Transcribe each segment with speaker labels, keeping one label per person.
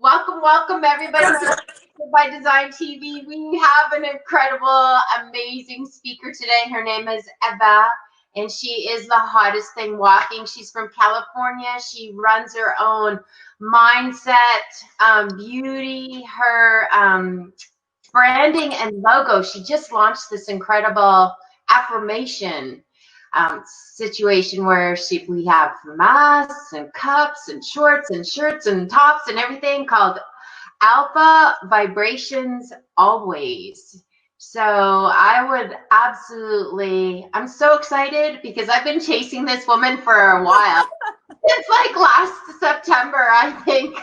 Speaker 1: Welcome, welcome, everybody to by Design TV. We have an incredible, amazing speaker today. Her name is Eva, and she is the hottest thing walking. She's from California. She runs her own mindset, beauty, her branding and logo. She just launched this incredible affirmation situation where we have masks and cups and shorts and shirts and tops and everything called Alpha Vibrations Always. So I'm so excited because I've been chasing this woman for a while. It's like last September, I think.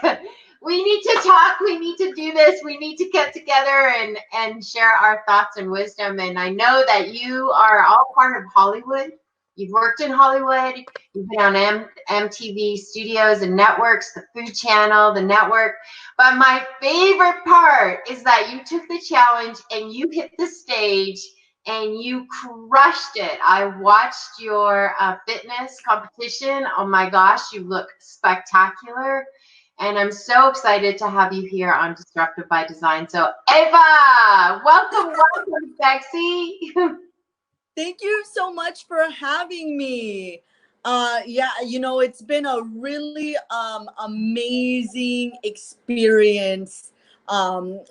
Speaker 1: We need to talk. We need to do this. We need to get together and share our thoughts and wisdom. And I know that you are all part of Hollywood. You've worked in Hollywood. You've been on MTV Studios and networks, the Food Channel, the network. But my favorite part is that you took the challenge and you hit the stage and you crushed it. I watched your fitness competition. Oh my gosh, you look spectacular. And I'm so excited to have you here on Disruptive by Design. So Eva, welcome, Bexy.
Speaker 2: Thank you so much for having me. Yeah, it's been a really amazing experience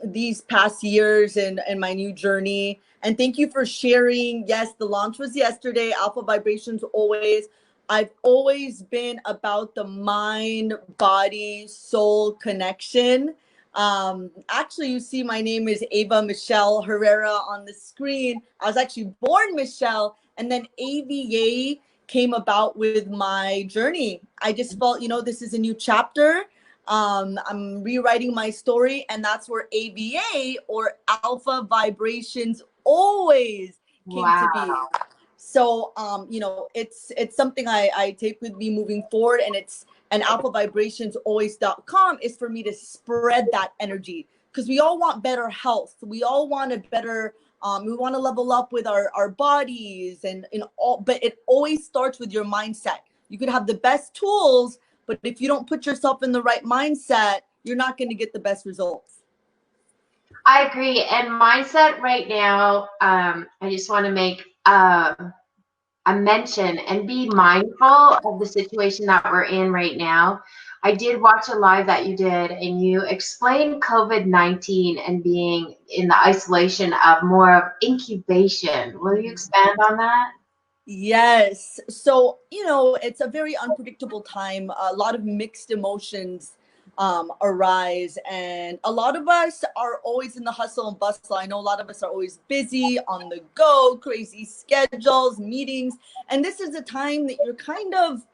Speaker 2: these past years and my new journey. And thank you for sharing. Yes, the launch was yesterday, Alpha Vibrations Always. I've always been about the mind, body, soul connection. Actually, you see my name is Eva Michelle Herrera on the screen. I was actually born Michelle, and then AVA came about with my journey. I just felt, this is a new chapter. I'm rewriting my story, and that's where AVA, or Alpha Vibrations Always, came to be. So, it's something I take with me moving forward, and alphavibrationsalways.com is for me to spread that energy, because we all want better health. We all want a better, we want to level up with our bodies but it always starts with your mindset. You could have the best tools, but if you don't put yourself in the right mindset, you're not going to get the best results.
Speaker 1: I agree. And mindset right now, I just want to make a mention and be mindful of the situation that we're in right now. I did watch a live that you did, and you explained COVID-19 and being in the isolation of more of incubation. Will you expand on that?
Speaker 2: Yes. So, it's a very unpredictable time. A lot of mixed emotions arise, and a lot of us are always in the hustle and bustle. I know a lot of us are always busy, on the go, crazy schedules, meetings, and this is a time that you're kind of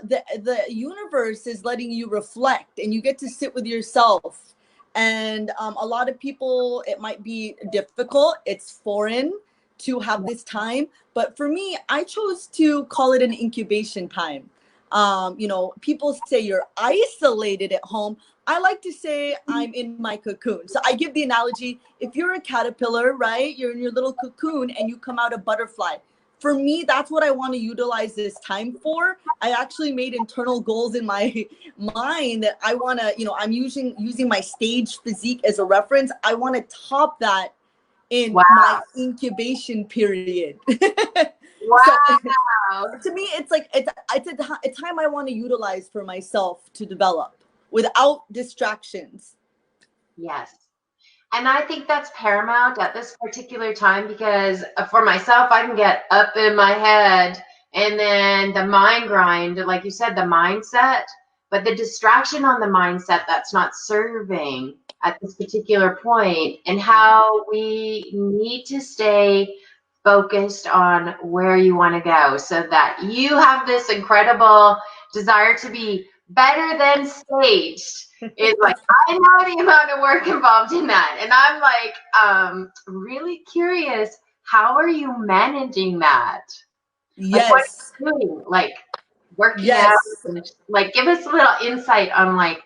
Speaker 2: the universe is letting you reflect, and you get to sit with yourself. And a lot of people, it might be difficult. It's foreign to have this time, but for me, I chose to call it an incubation time. People say you're isolated at home. I like to say I'm in my cocoon. So I give the analogy: if you're a caterpillar, right, you're in your little cocoon and you come out a butterfly. For me, that's what I want to utilize this time for. I actually made internal goals in my mind that I want to, I'm using my stage physique as a reference. I want to top that in my incubation period.
Speaker 1: Wow.
Speaker 2: So, to me, it's like it's a time I want to utilize for myself to develop without distractions.
Speaker 1: Yes. And I think that's paramount at this particular time, because for myself, I can get up in my head and then the mind grind, like you said, the mindset, but the distraction on the mindset that's not serving at this particular point, and how we need to stay focused on where you want to go, so that you have this incredible desire to be better than staged. It's like, I know the amount of work involved in that. And I'm like, really curious, how are you managing that?
Speaker 2: Yes.
Speaker 1: Like, what are you doing? Like, working out? Like, give us a little insight on, like,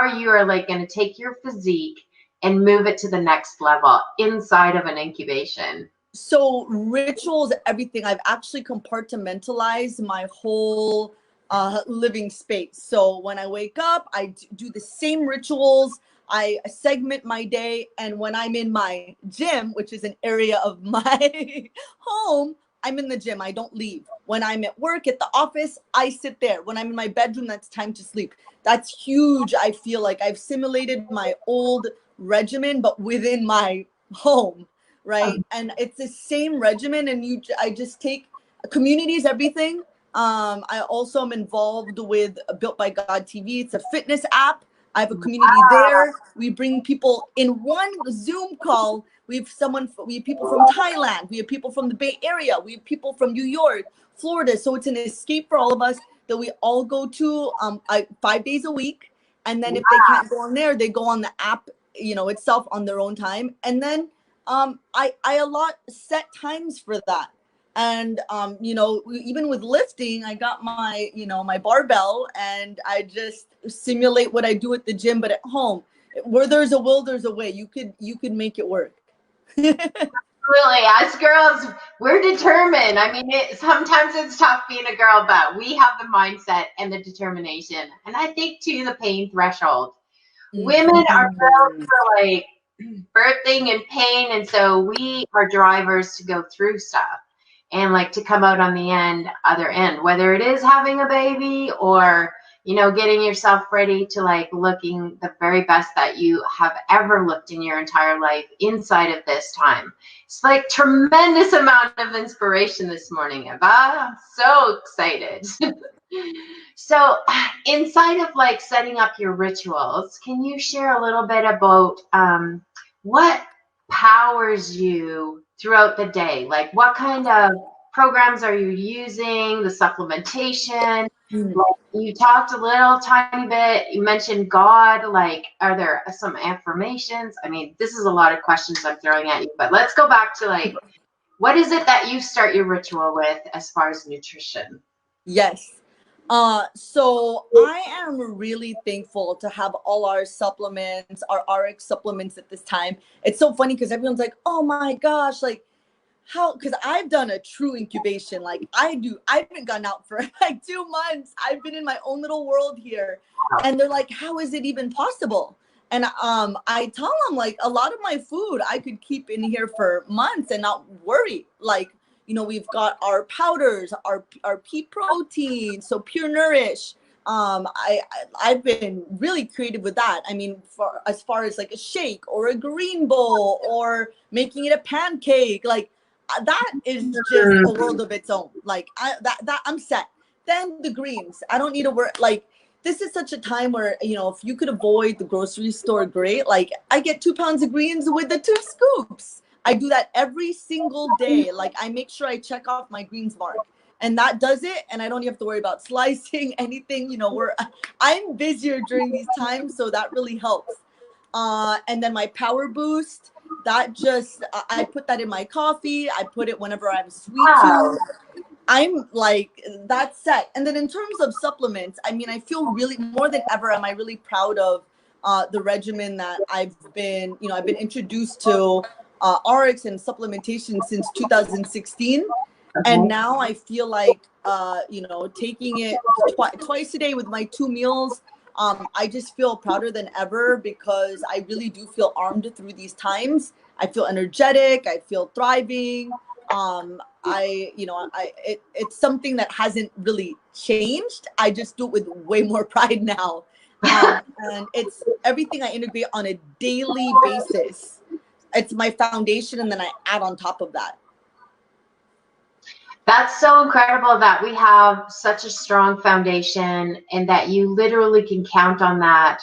Speaker 1: how you are, like, going to take your physique and move it to the next level inside of an incubation.
Speaker 2: So rituals, everything. I've actually compartmentalized my whole living space. So when I wake up, I do the same rituals. I segment my day, and when I'm in my gym, which is an area of my home, I'm in the gym. I don't leave. When I'm at work, at the office, I sit there. When I'm in my bedroom, that's time to sleep. That's huge. I feel like I've simulated my old regimen, but within my home, right? And it's the same regimen, and I just take community is everything. I also am involved with Built by God TV. It's a fitness app. I have a community there. We bring people in one Zoom call. We have people from Thailand. We have people from the Bay Area. We have people from New York, Florida. So it's an escape for all of us that we all go to 5 days a week. And then if they can't go on there, they go on the app, itself on their own time. And then I allot set times for that. And, even with lifting, I got my, my barbell, and I just simulate what I do at the gym, but at home. Where there's a will, there's a way. You could make it work.
Speaker 1: Really, as girls, we're determined. I mean, sometimes it's tough being a girl, but we have the mindset and the determination. And I think, too, the pain threshold. Women are built for, like, birthing and pain, and so we are drivers to go through stuff. And like to come out on the other end, whether it is having a baby or, getting yourself ready to like looking the very best that you have ever looked in your entire life inside of this time. It's like tremendous amount of inspiration this morning, Eva. I'm so excited. So inside of like setting up your rituals, can you share a little bit about what powers you throughout the day? Like what kind of programs are you using, the supplementation? Like you talked a little tiny bit, you mentioned God, like are there some affirmations? I mean, this is a lot of questions I'm throwing at you, but let's go back to like, what is it that you start your ritual with as far as nutrition?
Speaker 2: Yes. So I am really thankful to have all our supplements, our RX supplements at this time. It's so funny because everyone's like, oh my gosh, like how, because I've done a true incubation. Like I haven't gone out for like 2 months. I've been in my own little world here. And they're like, how is it even possible? And I tell them like a lot of my food I could keep in here for months and not worry. Like, we've got our powders, our pea protein, so Pure Nourish. I've been really creative with that. I mean, as far as like a shake or a green bowl or making it a pancake, like that is just a world of its own. Like that I'm set. Then the greens, I don't need to work. Like this is such a time where, if you could avoid the grocery store, great. Like I get 2 pounds of greens with the 2 scoops. I do that every single day. Like I make sure I check off my greens mark, and that does it. And I don't have to worry about slicing anything. I'm busier during these times, so that really helps. And then my Power Boost, that just I put that in my coffee. I put it whenever I'm sweet tooth. I'm like, that's set. And then in terms of supplements, I mean, I feel really more than ever am I really proud of the regimen that I've been introduced to. RX and supplementation since 2016, and now I feel like taking it twice a day with my 2 meals. I just feel prouder than ever because I really do feel armed through these times. I feel energetic. I feel thriving. It's something that hasn't really changed. I just do it with way more pride now, and it's everything I integrate on a daily basis. It's my foundation, and then I add on top of that.
Speaker 1: That's so incredible that we have such a strong foundation and that you literally can count on that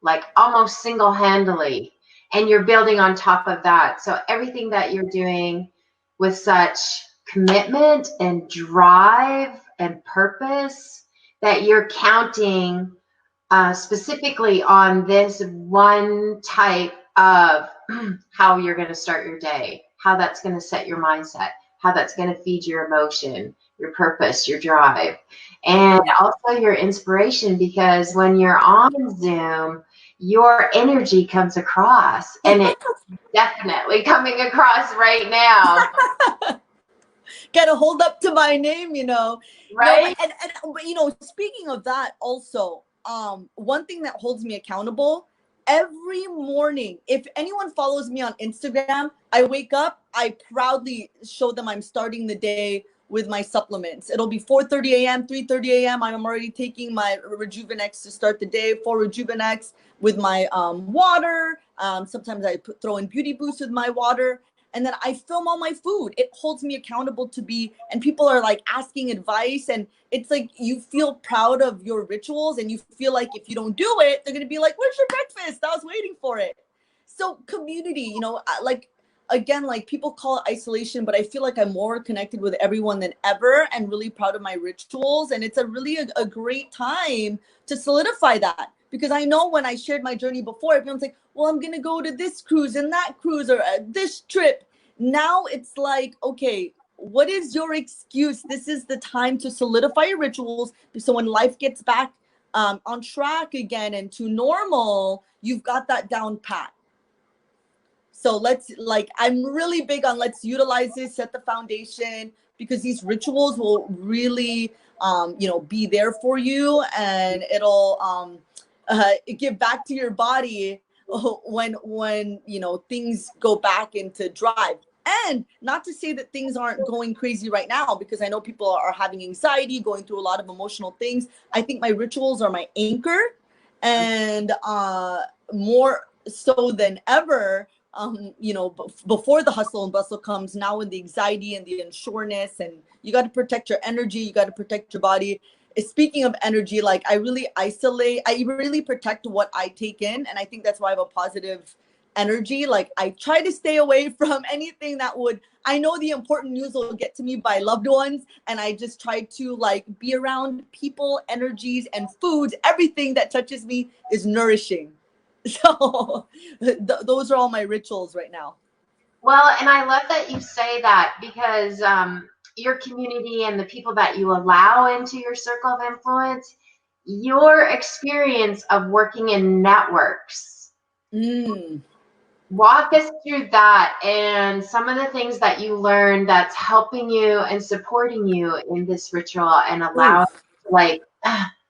Speaker 1: like almost single-handedly, and you're building on top of that. So everything that you're doing with such commitment and drive and purpose, that you're counting specifically on this one type of how you're going to start your day, how that's going to set your mindset, how that's going to feed your emotion, your purpose, your drive, and also your inspiration, because when you're on Zoom, your energy comes across, and it's definitely coming across right now.
Speaker 2: Gotta hold up to my name, you know. No,
Speaker 1: Right?
Speaker 2: but you know, speaking of that, also, one thing that holds me accountable every morning. If anyone follows me on Instagram, I wake up, I proudly show them I'm starting the day with my supplements. It'll be 4:30 a.m., 3:30 a.m. I'm already taking my Rejuvenex to start the day. 4 Rejuvenex with my water. Sometimes I throw in Beauty Boost with my water, and then I film all my food. It holds me accountable to be, and people are like asking advice, and it's like you feel proud of your rituals, and you feel like if you don't do it, they're gonna be like, "Where's your breakfast? I was waiting for it." So community, you know, like again, like people call it isolation, but I feel like I'm more connected with everyone than ever, and really proud of my rituals. And it's a really a great time to solidify that, because I know when I shared my journey before, everyone's like, well, I'm gonna go to this cruise and that cruise, or this trip. Now it's like, okay, what is your excuse? This is the time to solidify your rituals, so when life gets back on track again and to normal, you've got that down pat. So let's, like, I'm really big on let's utilize this, set the foundation, because these rituals will really, you know, be there for you, and it'll give back to your body when you know things go back into drive. And not to say that things aren't going crazy right now, because I know people are having anxiety, going through a lot of emotional things. I think my rituals are my anchor, and more so than ever, you know, before the hustle and bustle comes, now in the anxiety and the unsureness, and you got to protect your energy, you got to protect your body. Speaking of energy, like I really isolate, I really protect what I take in, and I think that's why I have a positive energy. Like I try to stay away from anything that would, I know the important news will get to me by loved ones, and I just try to like be around people, energies, and foods. Everything that touches me is nourishing. So those are all my rituals right now.
Speaker 1: Well, and I love that you say that, because your community and the people that you allow into your circle of influence, your experience of working in networks.
Speaker 2: Mm.
Speaker 1: Walk us through that and some of the things that you learned that's helping you and supporting you in this ritual, and allow
Speaker 2: Oof.
Speaker 1: like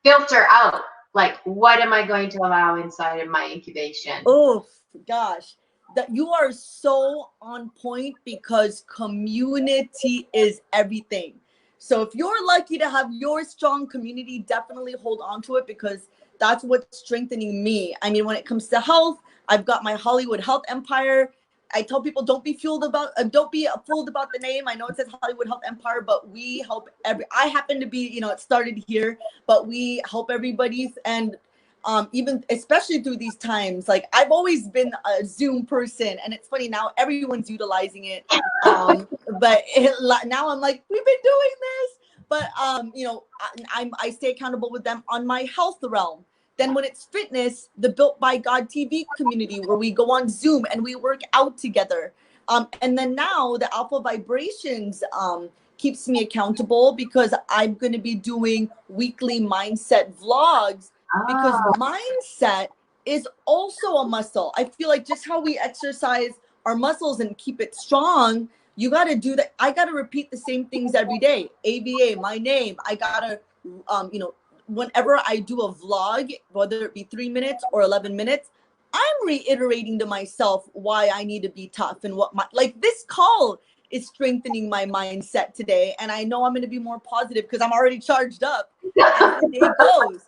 Speaker 1: filter out, like, what am I going to allow inside of my incubation?
Speaker 2: Oh gosh, that you are so on point, because community is everything. So if you're lucky to have your strong community, definitely hold on to it, because that's what's strengthening me. I mean, when it comes to health, I've got my Hollywood Health Empire. I tell people, don't be fooled about the name. I know it says Hollywood Health Empire, but we help I happen to be, you know, it started here, but we help everybody. And even especially through these times, like I've always been a Zoom person, and it's funny now everyone's utilizing it. But now I'm like, we've been doing this, but you know, I stay accountable with them on my health realm. Then when it's fitness, the Built by God TV community, where we go on Zoom and we work out together. And then now the Alpha Vibrations keeps me accountable, because I'm going to be doing weekly mindset vlogs, because
Speaker 1: Oh,
Speaker 2: mindset is also a muscle. I feel like just how we exercise our muscles and keep it strong, you got to do that. I got to repeat the same things every day. AVA, my name. I got to, you know, whenever I do a vlog, whether it be 3 minutes or 11 minutes, I'm reiterating to myself why I need to be tough, and what my, like this call is strengthening my mindset today. And I know I'm going to be more positive because I'm already charged up as the day goes.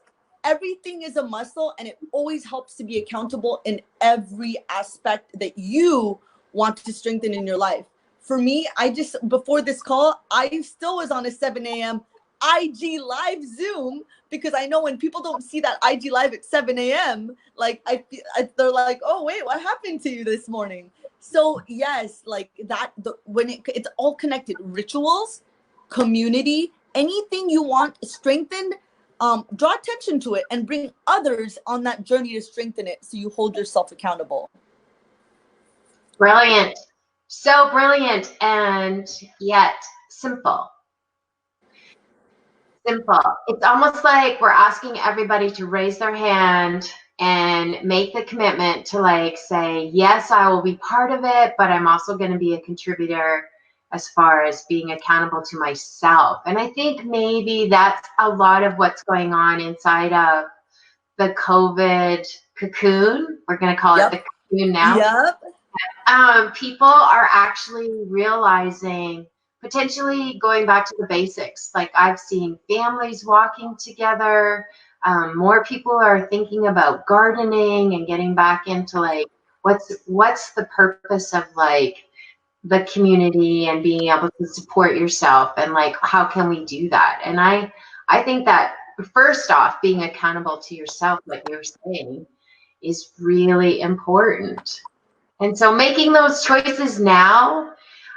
Speaker 2: Everything is a muscle, and it always helps to be accountable in every aspect that you want to strengthen in your life. For me, I just, before this call, I still was on a 7 a.m. IG live Zoom, because I know when people don't see that IG live at 7 a.m., like they're like, oh wait, what happened to you this morning? So yes, like that, when it's all connected, rituals, community, anything you want strengthened, draw attention to it and bring others on that journey to strengthen it, so you hold yourself accountable.
Speaker 1: brilliant. So brilliant, and yet simple. Simple. It's almost like we're asking everybody to raise their hand and make the commitment to, like, say, yes, I will be part of it, but I'm also going to be a contributor. as far as being accountable to myself. And I think maybe that's a lot of what's going on inside of the COVID cocoon. We're going to call it the cocoon now.
Speaker 2: Yep.
Speaker 1: People are actually realizing, potentially going back to the basics. Like I've seen families walking together. More people are thinking about gardening and getting back into like what's the purpose of like the community and being able to support yourself, and like how can we do that? And I think that first off, being accountable to yourself, like you're saying, is really important. And so making those choices now,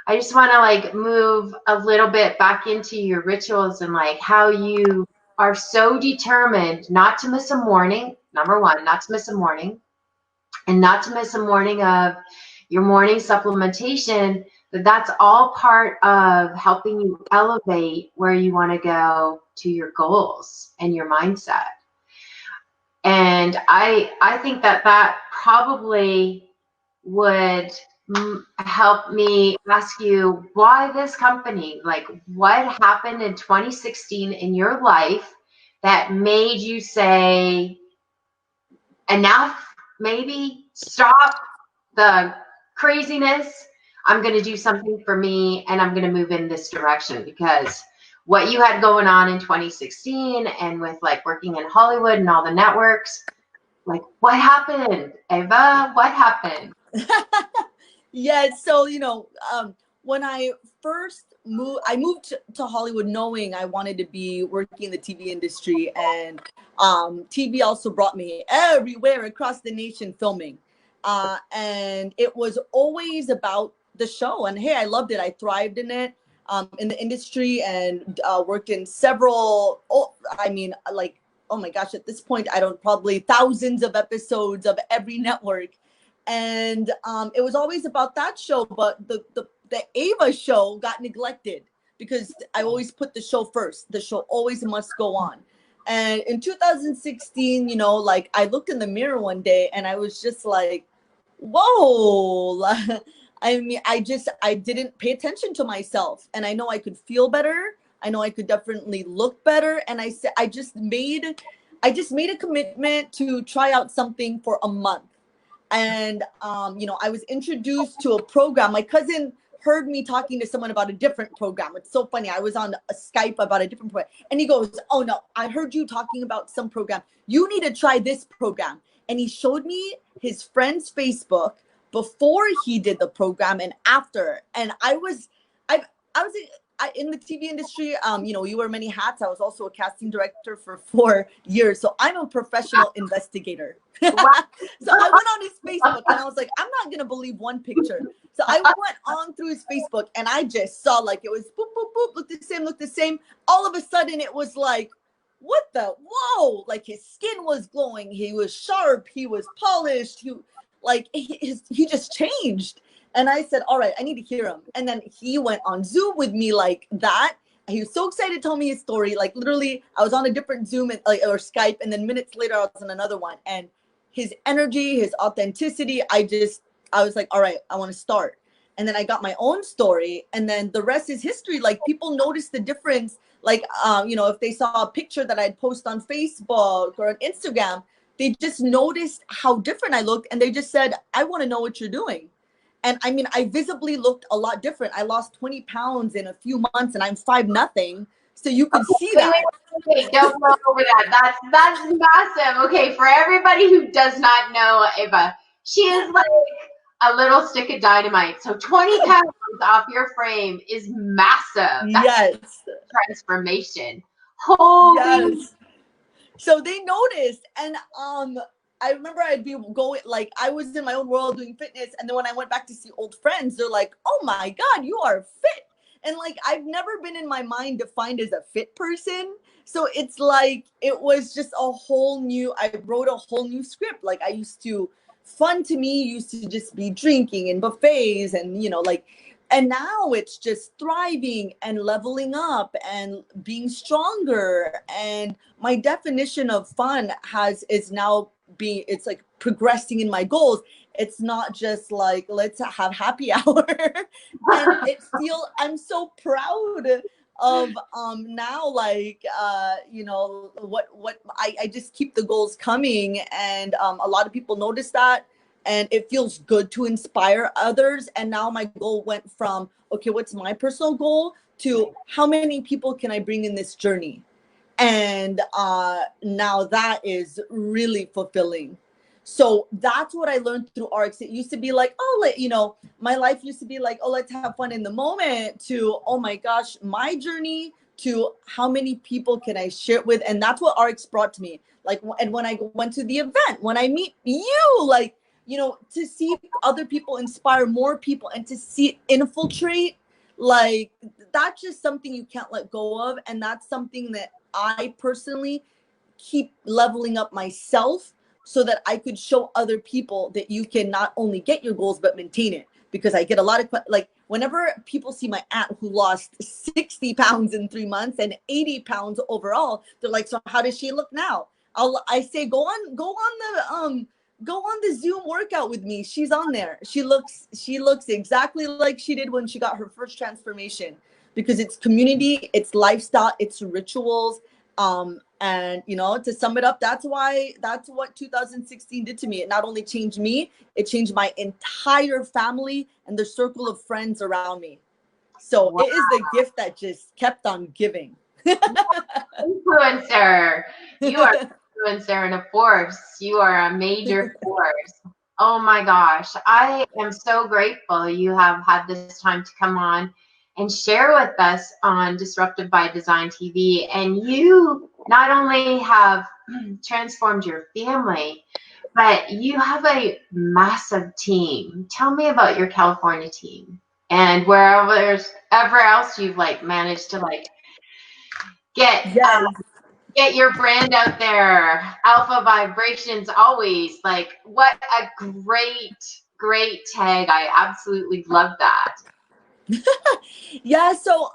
Speaker 1: I just want to like move a little bit back into your rituals and like how you are so determined not to miss a morning. Number one, not to miss a morning, and not to miss a morning of your morning supplementation. That's all part of helping you elevate where you want to go to your goals and your mindset. And I think that probably would help me ask you, why this company? Like, what happened in 2016 in your life that made you say, enough, maybe stop the craziness. I'm going to do something for me, and I'm going to move in this direction? Because what you had going on in 2016 and with like working in Hollywood and all the networks, like what happened, Ava? What happened?
Speaker 2: Yeah, so when I first moved, I moved to Hollywood knowing I wanted to be working in the TV industry, and TV also brought me everywhere across the nation filming, and it was always about the show. And hey, I loved it. I thrived in the industry, and worked in several. Oh my gosh, at this point, I don't probably thousands of episodes of every network. And it was always about that show, but the Ava show got neglected because I always put the show first. The show always must go on. And in 2016, like I looked in the mirror one day and I was just like, whoa. I mean, I didn't pay attention to myself, and I know I could feel better. I know I could definitely look better. And I said, I just made a commitment to try out something for a month. And I was introduced to a program. My cousin heard me talking to someone about a different program. It's so funny. I was on a Skype about a different program, and he goes, "Oh no, I heard you talking about some program. You need to try this program." And he showed me his friend's Facebook before he did the program and after. And I was in the TV industry. You wear many hats. I was also a casting director for 4 years, so I'm a professional investigator. So I went on his Facebook and I was like, I'm not gonna believe one picture. So I went on through his Facebook and I just saw like it was boop boop boop, look the same. All of a sudden it was like, what the whoa! Like his skin was glowing, he was sharp, he was polished, he just changed. And I said, all right, I need to hear him. And then he went on Zoom with me like that. He was so excited to tell me his story. Like literally, I was on a different Zoom or Skype, and then minutes later, I was on another one. And his energy, his authenticity, I was like, all right, I want to start. And then I got my own story, and then the rest is history. Like people noticed the difference. Like, if they saw a picture that I'd post on Facebook or on Instagram, they just noticed how different I looked, and they just said, I want to know what you're doing. And I mean, I visibly looked a lot different. I lost 20 pounds in a few months, and I'm 5'0". So you can see that.
Speaker 1: Wait, don't go over that. That's massive. Okay, for everybody who does not know Ava, she is like a little stick of dynamite. So 20 pounds off your frame is massive. That's
Speaker 2: yes.
Speaker 1: Transformation. Holy.
Speaker 2: Yes. So they noticed, and I remember I'd be going, like, I was in my own world doing fitness. And then when I went back to see old friends, they're like, oh my God, you are fit. And like, I've never been in my mind defined as a fit person. So it's like, it was just I wrote a whole new script. Like fun to me used to just be drinking and buffets and, and now it's just thriving and leveling up and being stronger. And my definition of fun it's like progressing in my goals. It's not just like, let's have happy hour. And I'm so proud of now, like you know, what I just keep the goals coming, and a lot of people notice that, and it feels good to inspire others. And now my goal went from, okay, what's my personal goal, to how many people can I bring in this journey? And now that is really fulfilling. So that's what I learned through RX. It used to be like, oh, you know, my life used to be like, oh, let's have fun in the moment, to, oh my gosh, my journey, to how many people can I share it with? And that's what RX brought to me. Like, and when I went to the event, when I meet you, like, you know, to see other people inspire more people, and to see it infiltrate, like, that's just something you can't let go of. And that's something that I personally keep leveling up myself, so that I could show other people that you can not only get your goals, but maintain it. Because I get a lot of, like, whenever people see my aunt who lost 60 pounds in 3 months and 80 pounds overall, they're like, so how does she look now? I say, go on the Zoom workout with me. She's on there. She looks exactly like she did when she got her first transformation, because it's community, it's lifestyle, it's rituals. And you know, to sum it up, that's what 2016 did to me. It not only changed me, it changed my entire family and the circle of friends around me. So wow. It is the gift that just kept on giving.
Speaker 1: Influencer. You are an influencer and a force. You are a major force. Oh my gosh. I am so grateful you have had this time to come on and share with us on Disruptive by Design TV. And you not only have transformed your family, but you have a massive team. Tell me about your California team, and wherever else you've like managed to like get your brand out there. Alpha Vibrations always, like, what a great tag. I absolutely love that.
Speaker 2: Yeah, so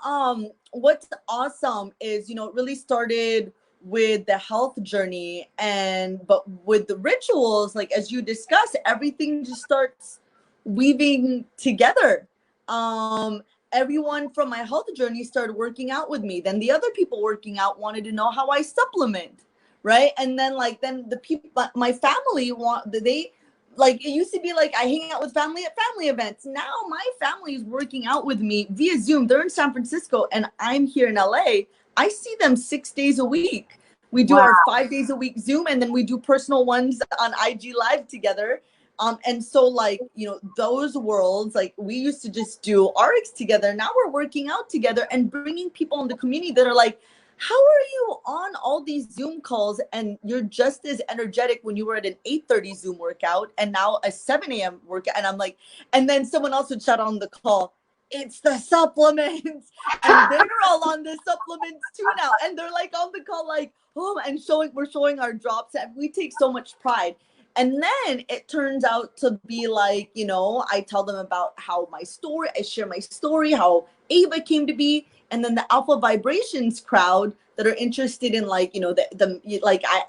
Speaker 2: what's awesome is, you know, it really started with the health journey, but with the rituals, like as you discussed, everything just starts weaving together. Everyone from my health journey started working out with me. Then the other people working out wanted to know how I supplement, right? And then the people, my family like, it used to be like I hang out with family at family events. Now my family is working out with me via Zoom. They're in San Francisco and I'm here in LA. I see them 6 days a week. We do our 5 days a week Zoom, and then we do personal ones on IG Live together. And so, like, you know, those worlds, like, we used to just do RX together. Now we're working out together and bringing people in the community that are like, how are you on all these Zoom calls and you're just as energetic when you were at an 8:30 Zoom workout and now a 7 a.m. workout? And I'm like, and then someone else would shout on the call, it's the supplements. And they're all on the supplements too now. And they're like on the call, like, oh, and we're showing our drops. And we take so much pride. And then it turns out to be like, you know, I tell them about I share my story, how Ava came to be. And then the Alpha Vibrations crowd that are interested in, like, you know,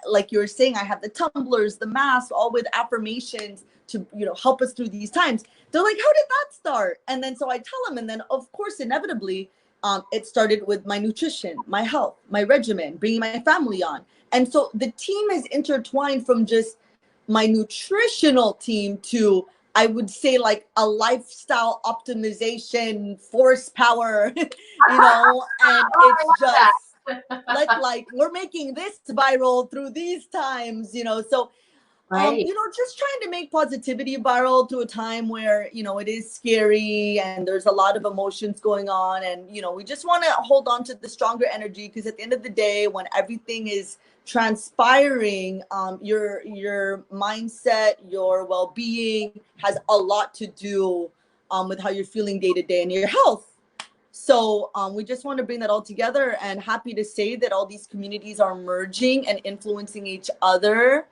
Speaker 2: like you were saying, I have the tumblers, the masks, all with affirmations to, you know, help us through these times. They're like, how did that start? And then so I tell them, and then of course, inevitably, it started with my nutrition, my health, my regimen, bringing my family on. And so the team is intertwined from just my nutritional team to, I would say, like a lifestyle optimization force power, you know, and it's just like we're making this viral through these times, you know. So, you know, just trying to make positivity viral to a time where, you know, it is scary and there's a lot of emotions going on. And, you know, we just want to hold on to the stronger energy, because at the end of the day, when everything is transpiring, your mindset, your well-being has a lot to do with how you're feeling day to day and your health. So we just want to bring that all together, and happy to say that all these communities are merging and influencing each other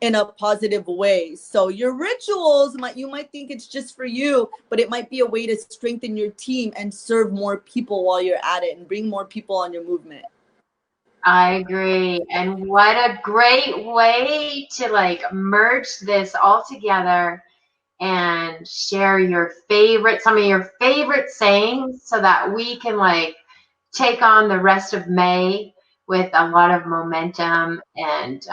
Speaker 2: in a positive way. So your rituals, you might think it's just for you, but it might be a way to strengthen your team and serve more people while you're at it and bring more people on your movement.
Speaker 1: I agree. And what a great way to like merge this all together and share some of your favorite sayings so that we can like take on the rest of May with a lot of momentum and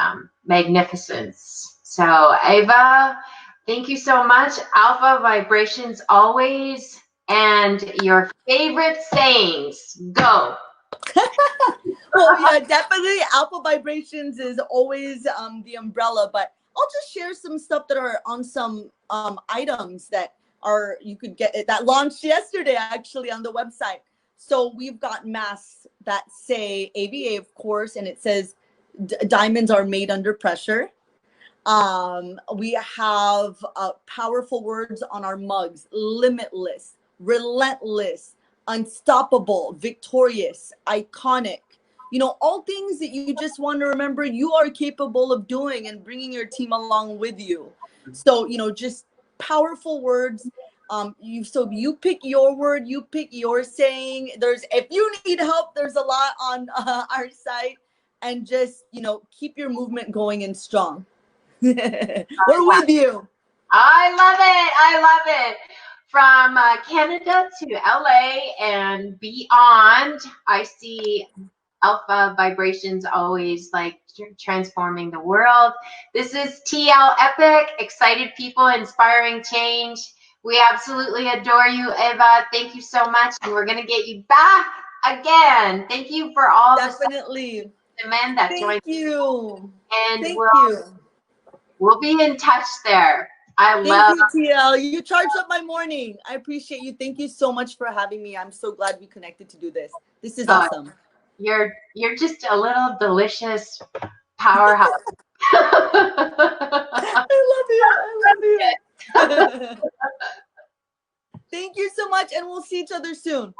Speaker 1: magnificence. So, Ava, thank you so much. Alpha vibrations always. And your favorite sayings. Go.
Speaker 2: Well, yeah, definitely alpha vibrations is always the umbrella, but I'll just share some stuff that are on some items that are you could get that launched yesterday actually on the website. So we've got masks that say AVA, of course, and it says diamonds are made under pressure. We have powerful words on our mugs: limitless, relentless, unstoppable, victorious, iconic. You know, all things that you just want to remember you are capable of doing and bringing your team along with you. So, you know, just powerful words. You pick your word, you pick your saying. There's, if you need help, there's a lot on our site, and just, you know, keep your movement going and strong. We're with you.
Speaker 1: I love it. I love it. From Canada to LA and beyond, I see alpha vibrations always like transforming the world. This is TL Epic, excited people, inspiring change. We absolutely adore you, Eva. Thank you so much. And we're going to get you back again. Thank you for all
Speaker 2: the
Speaker 1: men that joined.
Speaker 2: Thank you.
Speaker 1: And
Speaker 2: Thank you.
Speaker 1: We'll be in touch there. Thank
Speaker 2: you, TL. You charged up my morning. I appreciate you. Thank you so much for having me. I'm so glad we connected to do this. This is awesome.
Speaker 1: You're just a little delicious powerhouse.
Speaker 2: I love you. Thank you so much, and we'll see each other soon.